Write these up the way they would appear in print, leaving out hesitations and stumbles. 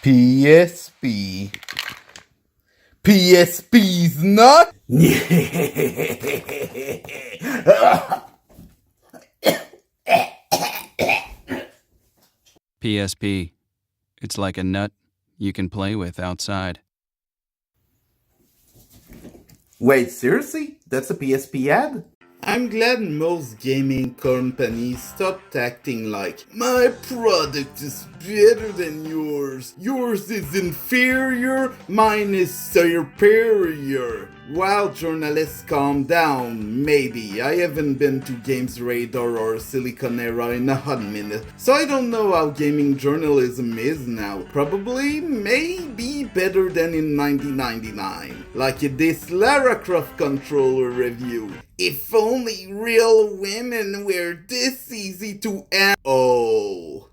PSP. PSP's not. PSP. It's like a nut you can play with outside. Wait, seriously? That's a PSP ad? I'm glad most gaming companies stopped acting like, my product is better than yours, yours is inferior, mine is superior. While journalists calm down, maybe. I haven't been to Games Radar or Silicon Era in a hot minute, so I don't know how gaming journalism is now. Probably, maybe better than in 1999. Like in this Lara Croft controller review. If only real women were this easy to Oh.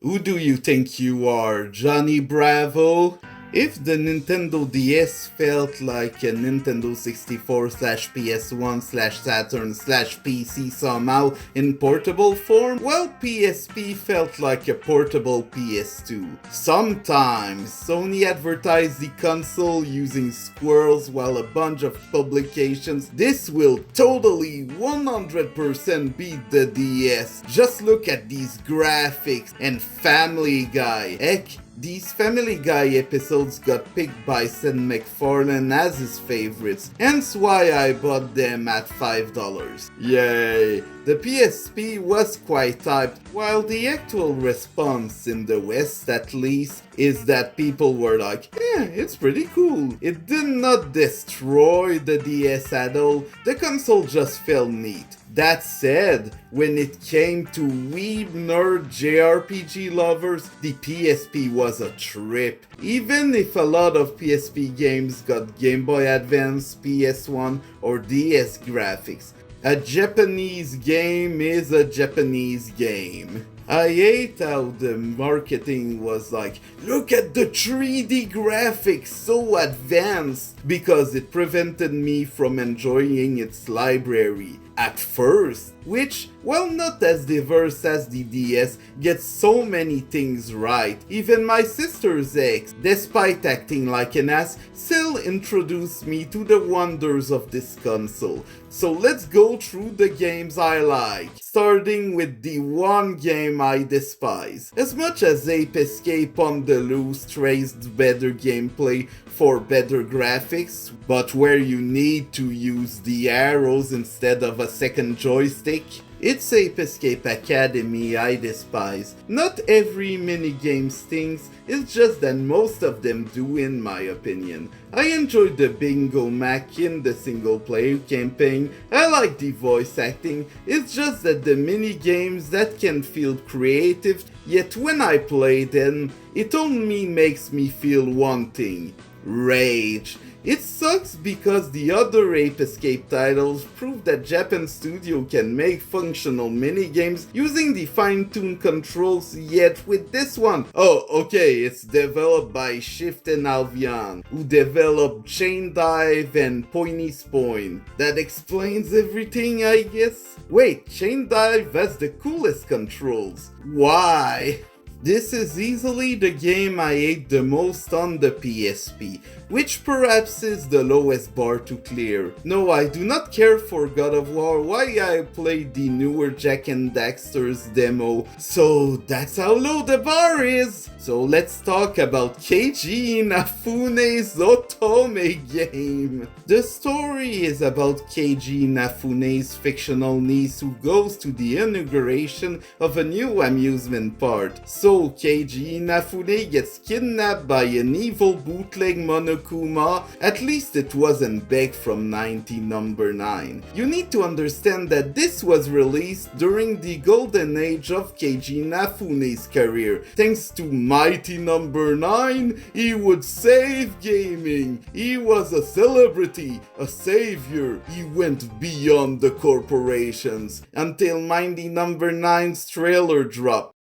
Who do you think you are, Johnny Bravo? If the Nintendo DS felt like a Nintendo 64/PS1/Saturn/PC somehow in portable form, well, PSP felt like a portable PS2. Sometimes Sony advertised the console using squirrels while a bunch of publications. This will totally 100% beat the DS. Just look at these graphics and Family Guy. Heck, these Family Guy episodes got picked by Seth MacFarlane as his favorites, hence why I bought them at $5. Yay! The PSP was quite hyped, while the actual response, in the West at least, is that people were like, it's pretty cool. It did not destroy the DS at all, the console just felt neat. That said, when it came to weeb nerd JRPG lovers, the PSP was a trip. Even if a lot of PSP games got Game Boy Advance, PS1 or DS graphics, a Japanese game is a Japanese game. I hate how the marketing was like, look at the 3D graphics, so advanced, because it prevented me from enjoying its library at first, which, while not as diverse as the DS, gets so many things right. Even my sister's ex, despite acting like an ass, still introduced me to the wonders of this console. So let's go through the games I like, starting with the one game I despise. As much as Ape Escape on the Loose traced better gameplay for better graphics, but where you need to use the arrows instead of a second joystick, it's Ape Escape Academy I despise. Not every minigame stings, it's just that most of them do in my opinion. I enjoyed the Bingo Mac in the single player campaign, I like the voice acting, it's just that the minigames that can feel creative, yet when I play them, it only makes me feel one thing: rage. It sucks because the other Ape Escape titles prove that Japan Studio can make functional minigames using the fine-tuned controls, yet with this one, it's developed by Shift and Albion, who developed Chain Dive and Pointy's Point. That explains everything, I guess? Wait, Chain Dive has the coolest controls. Why? This is easily the game I hate the most on the PSP, which perhaps is the lowest bar to clear. No, I do not care for God of War, why I played the newer Jak and Daxter's demo, so that's how low the bar is! So let's talk about Keiji Inafune's Otome game. The story is about Keiji Inafune's fictional niece who goes to the inauguration of a new amusement park. So Keiji Inafune gets kidnapped by an evil bootleg Monokuma, at least it wasn't begged from 90No. You need to understand that this was released during the golden age of Keiji Inafune's career. Thanks to Mighty Number 9, he would save gaming. He was a celebrity, a savior. He went beyond the corporations until Mighty Number 9's trailer dropped.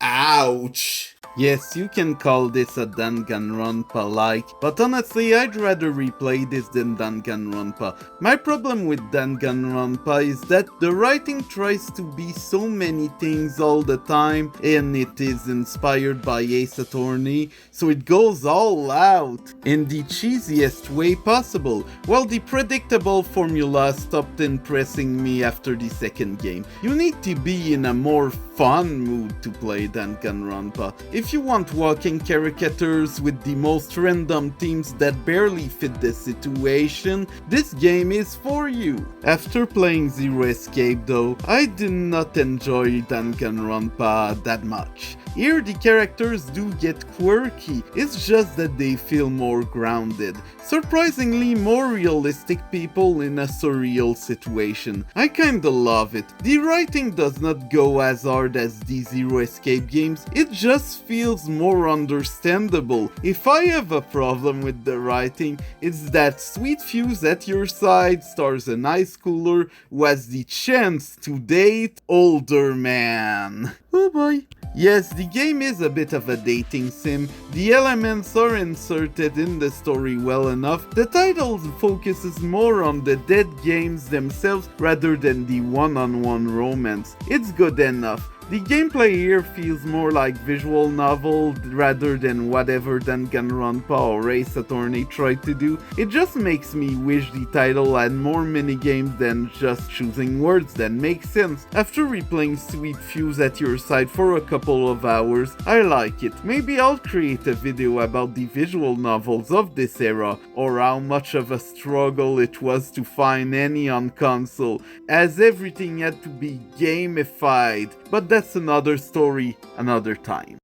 Ouch! Yes, you can call this a Danganronpa-like, but honestly, I'd rather replay this than Danganronpa. My problem with Danganronpa is that the writing tries to be so many things all the time, and it is inspired by Ace Attorney, so it goes all out in the cheesiest way possible, while the predictable formula stopped impressing me after the second game. You need to be in a more fun mood to play Danganronpa. If you want walking caricatures with the most random themes that barely fit the situation, this game is for you. After playing Zero Escape though, I did not enjoy Danganronpa that much. Here the characters do get quirky, it's just that they feel more grounded. Surprisingly more realistic people in a surreal situation. I kinda love it. The writing does not go as hard as the Zero Escape games, it just feels more understandable. If I have a problem with the writing, it's that Sweet Fuse at your side stars an high schooler who has the chance to date older man. Oh boy. Yes, the game is a bit of a dating sim. The elements are inserted in the story well enough. The title focuses more on the dead games themselves rather than the one-on-one romance. It's good enough. The gameplay here feels more like visual novel rather than whatever Danganronpa or Ace Attorney tried to do. It just makes me wish the title had more minigames than just choosing words that make sense. After replaying Sweet Fuse at your side for a couple of hours, I like it. Maybe I'll create a video about the visual novels of this era, or how much of a struggle it was to find any on console, as everything had to be gamified. But that's another story, another time.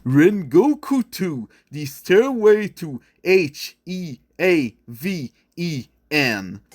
Rengoku 2, The Stairway to Heaven.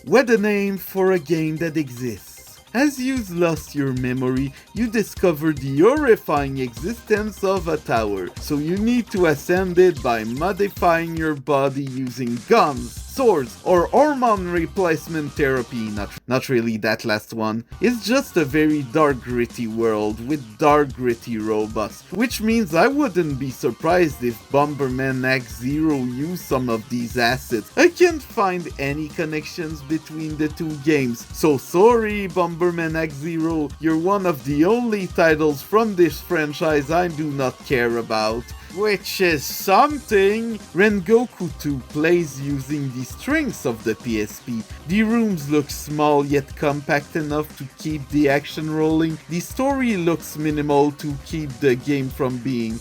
What a name for a game that exists. As you've lost your memory, you discover the horrifying existence of a tower, so you need to ascend it by modifying your body using guns, swords, or hormone replacement therapy. Not really that last one. It's just a very dark gritty world with dark gritty robots, which means I wouldn't be surprised if Bomberman X-Zero used some of these assets. I can't find any connections between the two games, so sorry Bomberman X-Zero, you're one of the only titles from this franchise I do not care about. Which is something! Rengoku 2 plays using the strengths of the PSP. The rooms look small yet compact enough to keep the action rolling. The story looks minimal to keep the game from being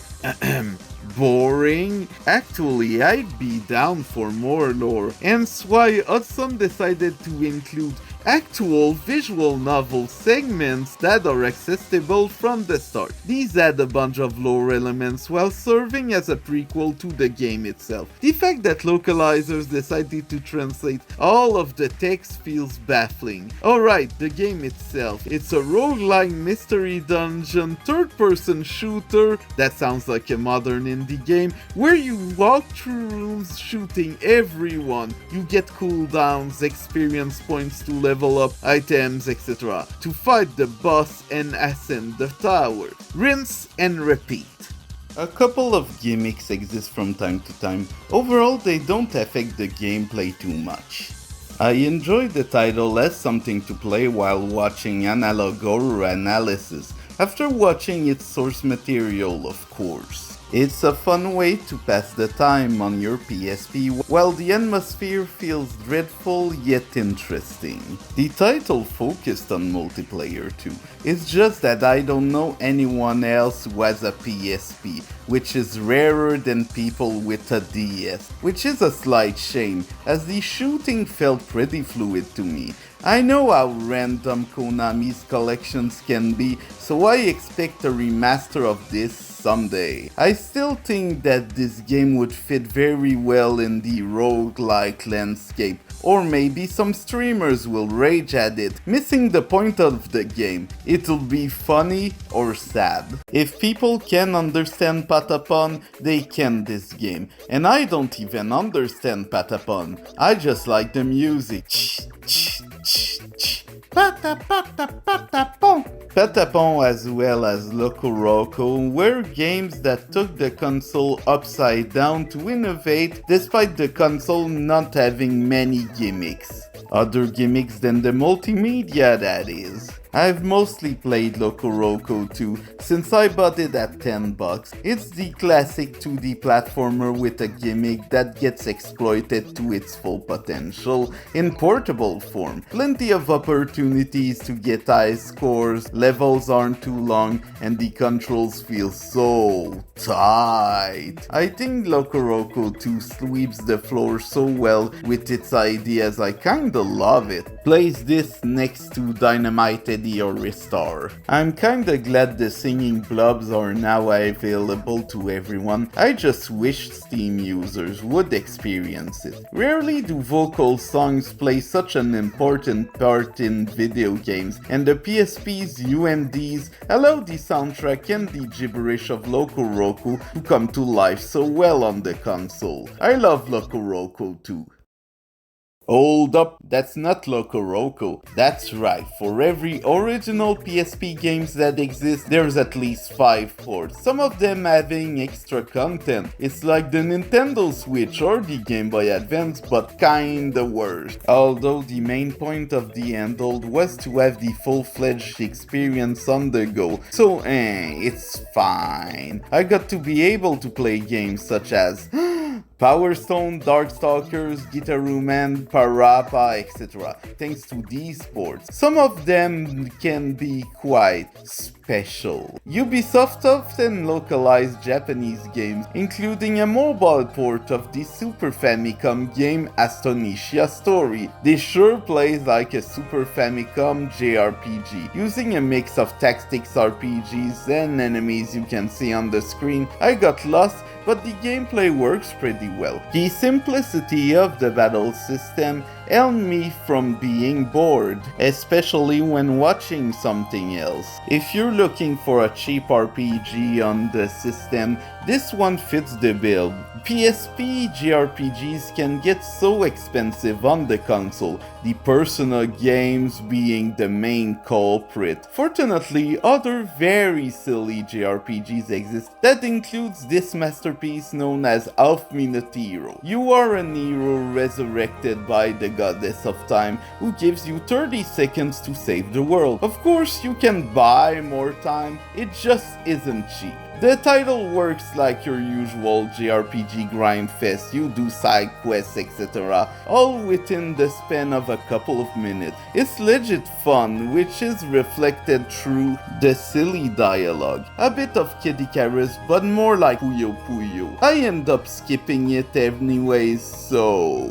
boring. Actually, I'd be down for more lore, hence why Hudson decided to include actual visual novel segments that are accessible from the start. These add a bunch of lore elements while serving as a prequel to the game itself. The fact that localizers decided to translate all of the text feels baffling. Alright, the game itself. It's a roguelike mystery dungeon third-person shooter that sounds like a modern indie game where you walk through rooms shooting everyone. You get cooldowns, experience points to level up items, etc. to fight the boss and ascend the tower. Rinse and repeat. A couple of gimmicks exist from time to time. Overall, they don't affect the gameplay too much. I enjoyed the title as something to play while watching analog horror analysis, after watching its source material, of course. It's a fun way to pass the time on your PSP while the atmosphere feels dreadful yet interesting. The title focused on multiplayer too. It's just that I don't know anyone else who has a PSP, which is rarer than people with a DS, which is a slight shame, as the shooting felt pretty fluid to me. I know how random Konami's collections can be, so I expect a remaster of this someday. I still think that this game would fit very well in the roguelike landscape, or maybe some streamers will rage at it, missing the point of the game. It'll be funny or sad. If people can understand Patapon, they can this game, and I don't even understand Patapon. I just like the music. Patapon. Patapon as well as Loco Roco were games that took the console upside down to innovate despite the console not having many gimmicks. Other gimmicks than the multimedia, that is. I've mostly played Loco Roco 2 since I bought it at $10. It's the classic 2D platformer with a gimmick that gets exploited to its full potential in portable form. Plenty of opportunities to get high scores, levels aren't too long, and the controls feel so tight. I think Loco Roco 2 sweeps the floor so well with its ideas, I kinda love it. Place this next to Dynamite Eddie or Ristar. I'm kinda glad the singing blobs are now available to everyone. I just wish Steam users would experience it. Rarely do vocal songs play such an important part in video games, and the PSP's UMDs allow the soundtrack and the gibberish of Loco Roco to come to life so well on the console. I love Loco Roco too. Hold up, that's not Loco Roco. That's right, for every original PSP games that exist, there's at least 5 ports, some of them having extra content. It's like the Nintendo Switch or the Game Boy Advance, but kinda worse. Although the main point of the handheld was to have the full-fledged experience on the go, so it's fine. I got to be able to play games such as Power Stone, Darkstalkers, Guitar Man, Parappa, etc. thanks to these ports. Some of them can be quite special. Ubisoft often localized Japanese games, including a mobile port of the Super Famicom game Astonisha Story. This sure plays like a Super Famicom JRPG, using a mix of tactics RPGs and enemies you can see on the screen. I got lost, but the gameplay works pretty well. The simplicity of the battle system held me from being bored, especially when watching something else. If you're looking for a cheap RPG on the system, this one fits the bill. PSP JRPGs can get so expensive on the console, the Persona games being the main culprit. Fortunately, other very silly JRPGs exist that includes this masterpiece known as Half-Minute Hero. You are an hero resurrected by the goddess of time who gives you 30 seconds to save the world. Of course, you can buy more time, it just isn't cheap. The title works like your usual JRPG grind fest, you do side quests, etc., all within the span of a couple of minutes. It's legit fun, which is reflected through the silly dialogue. A bit of Kid Icarus, but more like Puyo Puyo. I end up skipping it anyways, so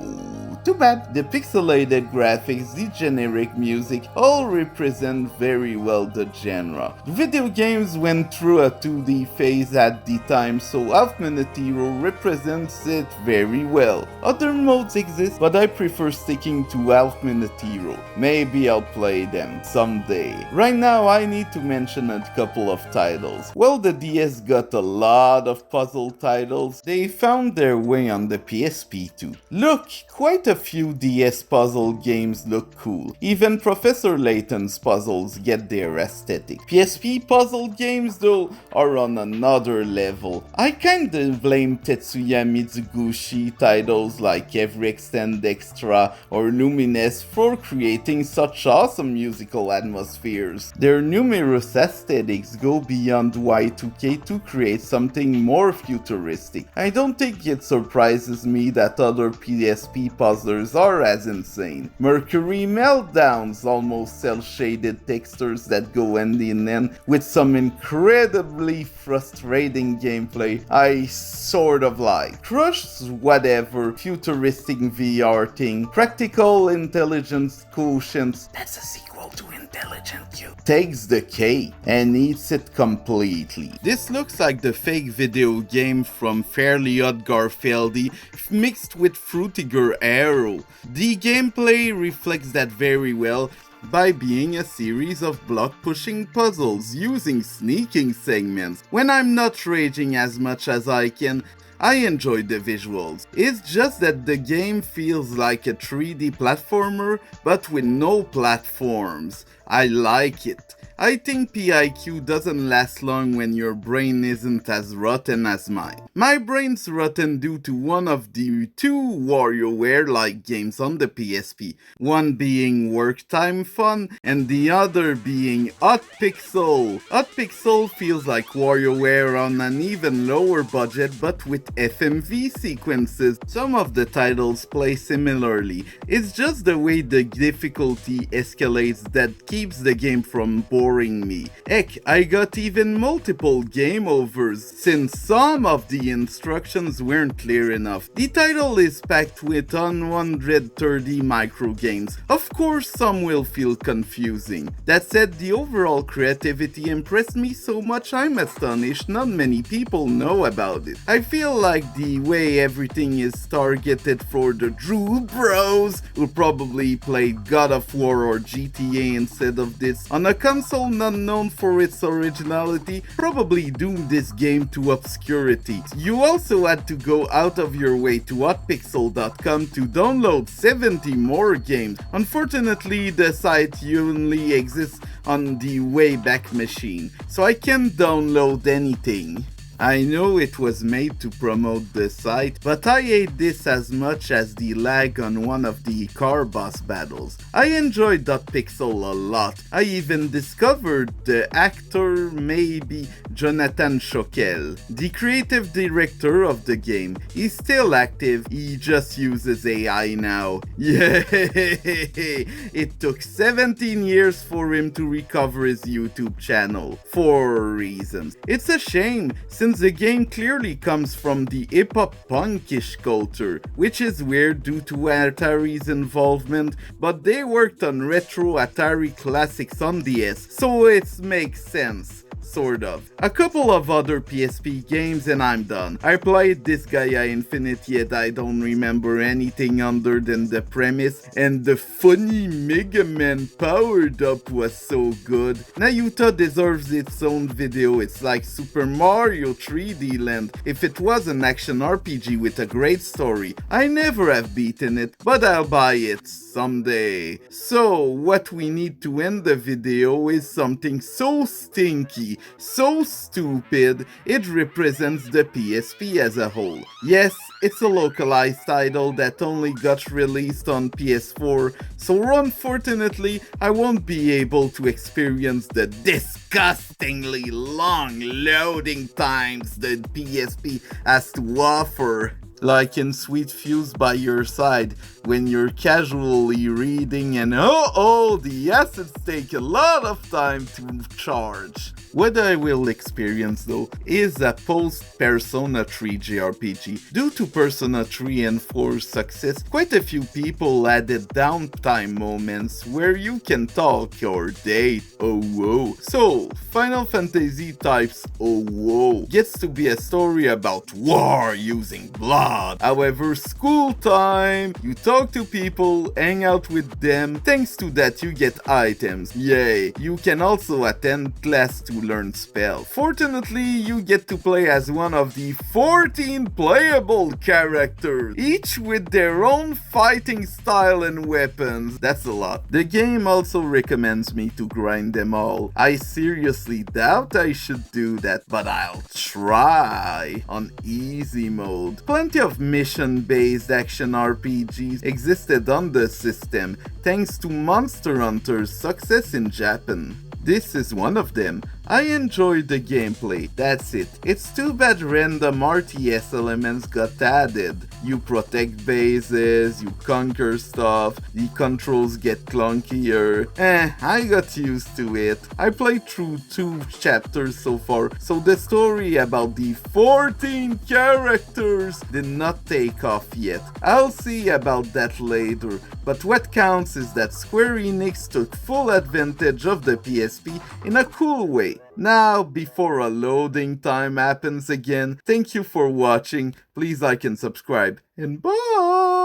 too bad. The pixelated graphics, the generic music, all represent very well the genre. Video games went through a 2D phase at the time, so Half-Minute Hero represents it very well. Other modes exist, but I prefer sticking to Half-Minute Hero. Maybe I'll play them someday. Right now I need to mention a couple of titles. Well, the DS got a lot of puzzle titles. They found their way on the PSP too. Look, quite a few DS puzzle games look cool. Even Professor Layton's puzzles get their aesthetic. PSP puzzle games though are on another level. I kinda blame Tetsuya Mizuguchi titles like Every Extend Extra or Lumines for creating such awesome musical atmospheres. Their numerous aesthetics go beyond Y2K to create something more futuristic. I don't think it surprises me that other PSP puzzlers are as insane. Mercury Meltdown's almost cel-shaded textures that go hand in hand with some incredibly frustrating gameplay I sort of like. Crush's whatever futuristic VR thing, Practical Intelligence Quotient, that's a sequel to Intelligent You, takes the cake and eats it completely. This looks like the fake video game from Fairly Odd Garfield-y mixed with Frutiger Arrow. The gameplay reflects that very well by being a series of block-pushing puzzles using sneaking segments. When I'm not raging as much as I can, I enjoy the visuals. It's just that the game feels like a 3D platformer, but with no platforms. I like it. I think PIQ doesn't last long when your brain isn't as rotten as mine. My brain's rotten due to one of the two WarioWare-like games on the PSP, one being Work Time Fun and the other being Hot Pixel. Hot Pixel feels like WarioWare on an even lower budget but with FMV sequences. Some of the titles play similarly. It's just the way the difficulty escalates that keeps the game from boring me. Heck, I got even multiple game overs since some of the instructions weren't clear enough. The title is packed with 130 micro games. Of course, some will feel confusing. That said, the overall creativity impressed me so much I'm astonished not many people know about it. I feel like the way everything is targeted for the true bros who probably play God of War or GTA instead of this on a console not known for its originality probably doomed this game to obscurity. You also had to go out of your way to hotpixel.com to download 70 more games. Unfortunately, the site only exists on the Wayback Machine, so I can't download anything. I know it was made to promote the site, but I hate this as much as the lag on one of the car boss battles. I enjoyed .pixel a lot. I even discovered the actor, maybe Jonathan Choquel, the creative director of the game. He's still active, he just uses AI now. Yeah, it took 17 years for him to recover his YouTube channel, for reasons. It's a shame, since the game clearly comes from the hip-hop punkish culture, which is weird due to Atari's involvement, but they worked on retro Atari classics on DS, so it makes sense. Sort of. A couple of other PSP games and I'm done. I played this Gaia Infinite, yet I don't remember anything other than the premise, and the funny Mega Man powered up was so good. Nayuta deserves its own video. It's like Super Mario 3D Land if it was an action RPG with a great story. I never have beaten it, but I'll buy it someday. So what we need to end the video is something so stinky, so stupid, it represents the PSP as a whole. Yes, it's a localized title that only got released on PS4, so unfortunately I won't be able to experience the disgustingly long loading times the PSP has to offer. Like in Sweet Fuse by your side, when you're casually reading and the assets take a lot of time to charge. What I will experience though is a post-Persona 3 JRPG. Due to Persona 3 and 4's success, quite a few people added downtime moments where you can talk or date. Oh whoa. So, Final Fantasy types oh whoa gets to be a story about war using blood. However, school time, you talk to people, hang out with them, thanks to that you get items. Yay, you can also attend class to learn spell. Fortunately, you get to play as one of the 14 playable characters, each with their own fighting style and weapons. That's a lot. The game also recommends me to grind them all. I seriously doubt I should do that, but I'll try on easy mode. Plenty of mission-based action RPGs existed on the system, thanks to Monster Hunter's success in Japan. This is one of them. I enjoyed the gameplay, that's it. It's too bad random RTS elements got added. You protect bases, you conquer stuff, the controls get clunkier. I got used to it. I played through 2 chapters so far, so the story about the 14 characters did not take off yet. I'll see about that later, but what counts is that Square Enix took full advantage of the PSP in a cool way. Now, before a loading time happens again, thank you for watching, please like and subscribe, and bye!